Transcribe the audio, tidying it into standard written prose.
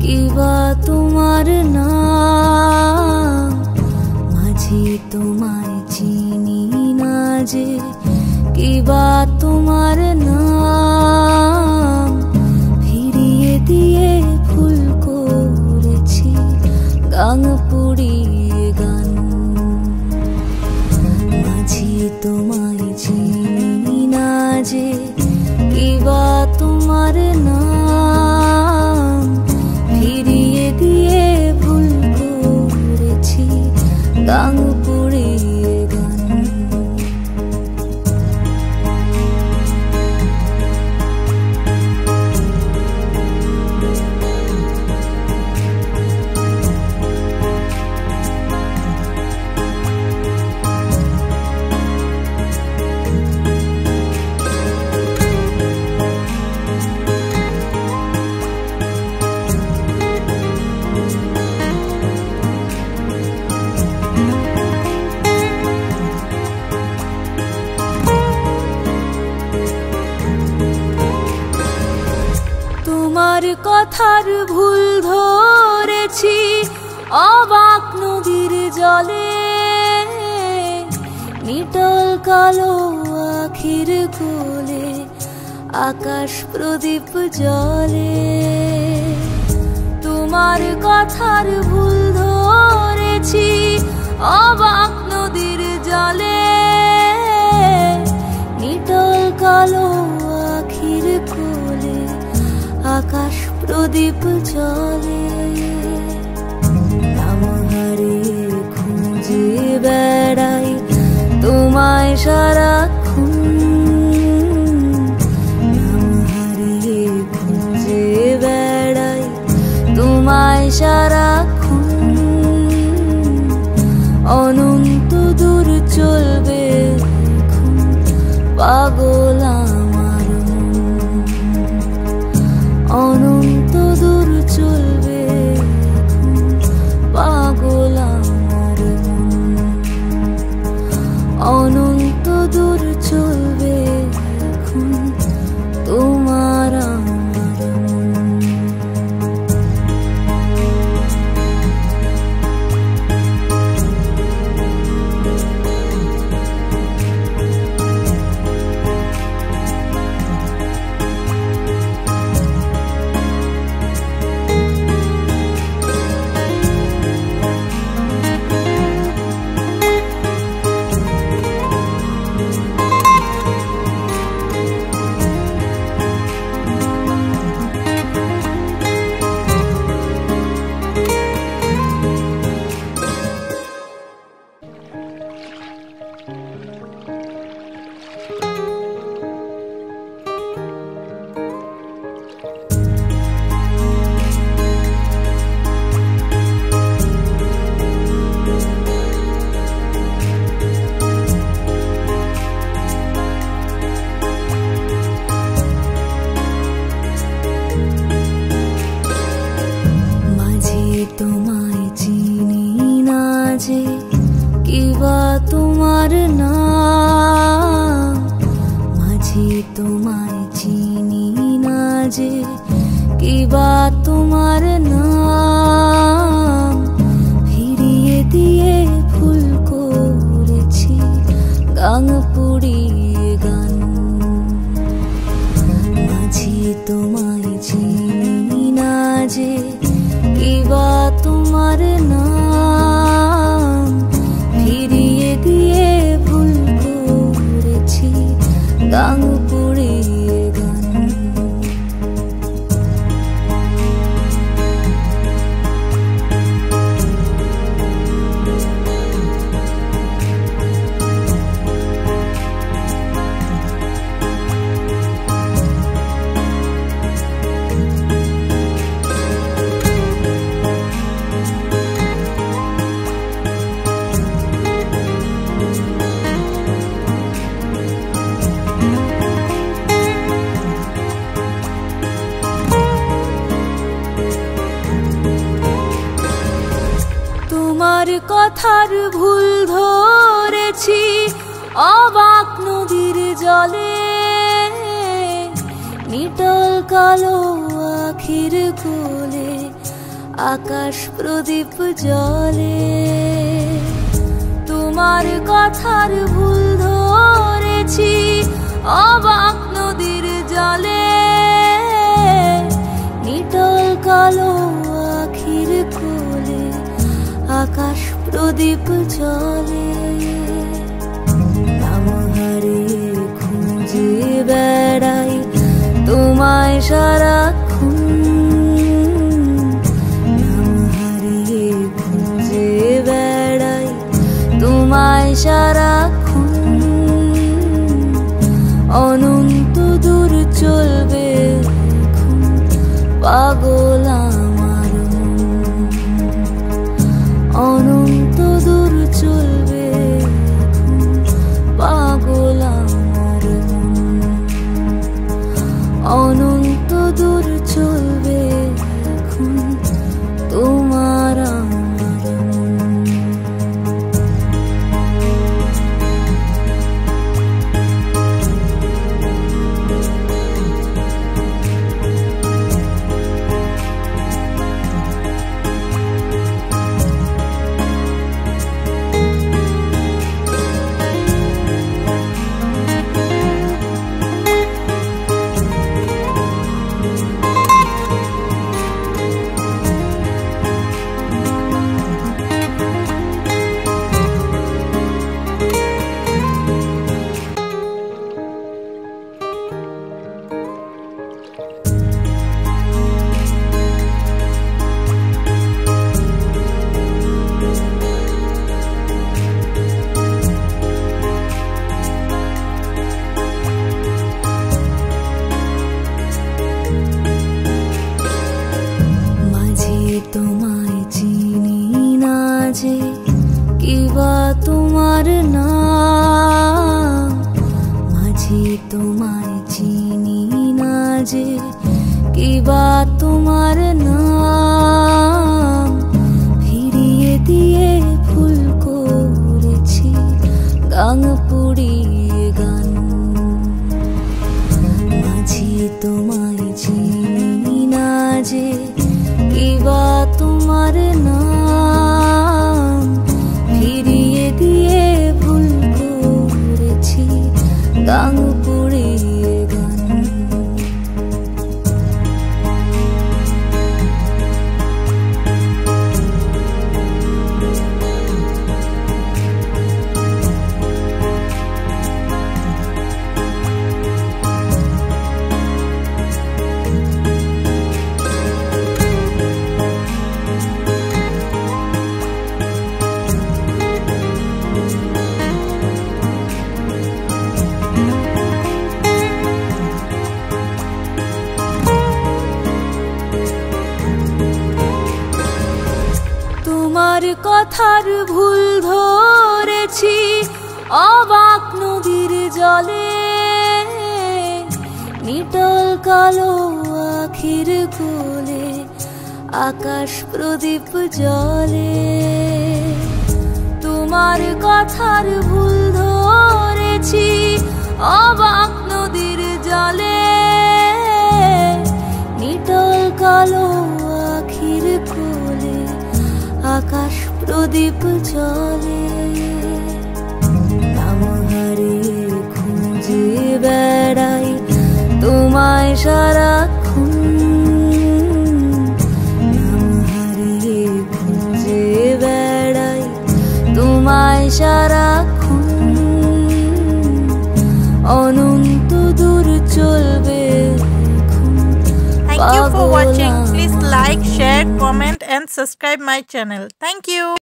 কিবা তোমার নাম, মাঝি তোমায় চিনি না যে কিবা তোমার নাম। ফিরিয়ে দিয়ে ভুল করেছি গান পুড়িয়ে গান। মাঝি তোমায় চিনি না যে কিবা তোমার নাম। ফিরিয়ে দিয়ে ভুল করেছি গান পুড়িয়ে গান। তোমার কথার ভুল ধরেছি অবাক নদীর জলে। নিটল কালো আখির কোলে আকাশ প্রদীপ জ্বলে। তোমার কথার ভুল ধরেছি অবাক নদীর জলে। নিটল কালো আখির কোলে আকাশ প্রদীপ জ্বলে। নাম হারিয়ে খুঁজে বেড়াই তোমায় সারাক্ষণ। নাম হারিয়ে খুঁজে বেড়াই তোমায় সারাক্ষণ। অনন্ত দূর চলবে এখন পাগল আমার মন। অনন্ত দূর চলবে এখন পাগল আমার মন। অনন্ত দূর চলবে এখন তোমার আমার মন। তোমায় চিনি না যে কিবা তোমার নাম। মাঝি তোমায় চিনি না যে কিবা তোমার নাম। ফিরিয়ে দিয়ে ভুল করেছি গান পুড়িয়ে গান। মাঝি তোমায় চিনি না যে কিবা তোমার নাম। ফিরিয়ে দিয়ে ভুল করেছি গান পুড়িয়ে গান। তোমার কথার ভুল ধরেছি অবাক নদীর জলে। নিটল কালো আখির কোলে আকাশ প্রদীপ জ্বলে। তোমার কথার ভুল ধরেছি অবাক নদীর জলে, নিটল কালো আখির কোলে আকাশ প্রদীপ জ্বলে। নাম হারিয়ে খুঁজে বেড়াই তোমায় সারাক্ষণ, নাম হারিয়ে খুঁজে বেড়াই তোমায় সারাক্ষণ। অনন্ত দূর চলবে পাগল আমার মন, অনন্ত দূর চলবে পাগল আমার মন, অনন্ত দূর চলবে এখন তোমার আমার মন। তোমায় চিনি না যে কিবা তোমার নাম, মাঝি তোমায় চিনি না যে কিবা তোমার নাম। ফিরিয়ে দিয়ে ভুল করেছি গান পুড়িয়ে গান, মাঝি তোমায় চিনি না যে কিবা তোমার নাম। ফিরিয়ে দিয়ে ভুল করেছি গান পুড়িয়ে গান। তোমার কথার ভুল ধরেছি অবাক নদীর জলে, নিটল কালো আখির কোলে আকাশ প্রদীপ জ্বলে। তোমার কথার ভুল ধরেছি অবাক নদীর জলে, নিটল কালো আখির কোলে আকাশ প্রদীপ জ্বলে। নাম হারিয়ে খুঁজে বেড়াই তোমায় সারাক্ষণ, নাম হারিয়ে খুঁজে বেড়াই তোমায় সারাক্ষণ। অনন্ত দূর চলবে এখন। Thank you for watching. Please like, share, comment and subscribe my channel. Thank you.